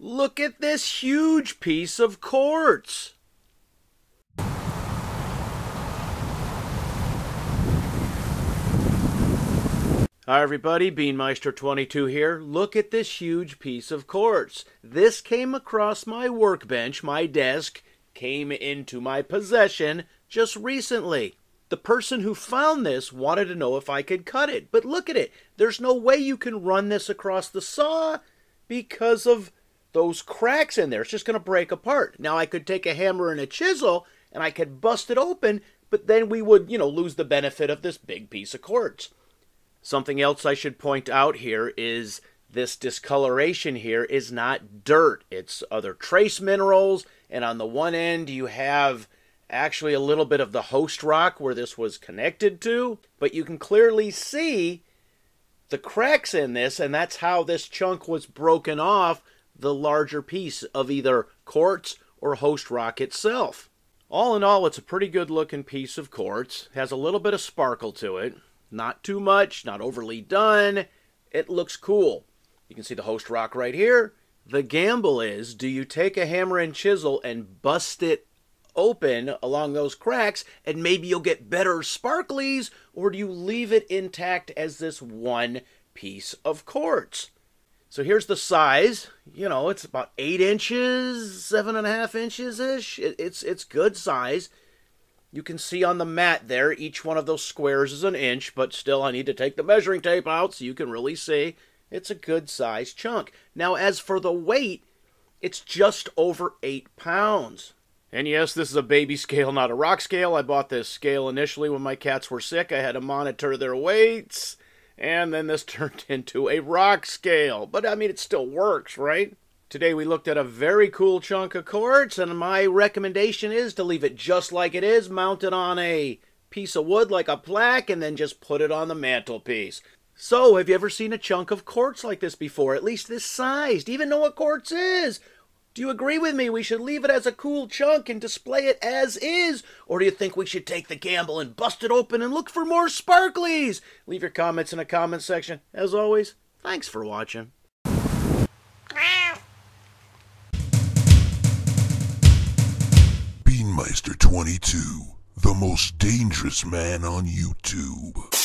Look at this huge piece of quartz. Hi everybody, Beanmeister22 here. Look at this huge piece of quartz. This came across my workbench, my desk, came into my possession just recently. The person who found this wanted to know if I could cut it, but look at it. There's no way you can run this across the saw because of those cracks in there. It's just going to break apart. Now I could take a hammer and a chisel and I could bust it open, but then we would, lose the benefit of this big piece of quartz. Something else I should point out here is this discoloration here is not dirt. It's other trace minerals, and on the one end you have actually a little bit of the host rock where this was connected to, but you can clearly see the cracks in this, and that's how this chunk was broken off the larger piece of either quartz or host rock itself. All in all, it's a pretty good looking piece of quartz. Has a little bit of sparkle to it. Not too much, not overly done. It looks cool. You can see the host rock right here. The gamble is, do you take a hammer and chisel and bust it open along those cracks and maybe you'll get better sparklies, or do you leave it intact as this one piece of quartz? So here's the size. It's about 8 inches, 7.5 inches-ish. It's good size. You can see on the mat there, each one of those squares is an inch, but still I need to take the measuring tape out so you can really see. It's a good size chunk. Now as for the weight, it's just over 8 pounds. And yes, this is a baby scale, not a rock scale. I bought this scale initially when my cats were sick. I had to monitor their weights. And then this turned into a rock scale. But I mean, it still works, right? Today we looked at a very cool chunk of quartz, and my recommendation is to leave it just like it is, mount it on a piece of wood like a plaque, and then just put it on the mantelpiece. So, have you ever seen a chunk of quartz like this before, at least this size? Do you even know what quartz is? Do you agree with me we should leave it as a cool chunk and display it as is? Or do you think we should take the gamble and bust it open and look for more sparklies? Leave your comments in the comment section. As always, thanks for watching. Beanmeister22, the most dangerous man on YouTube.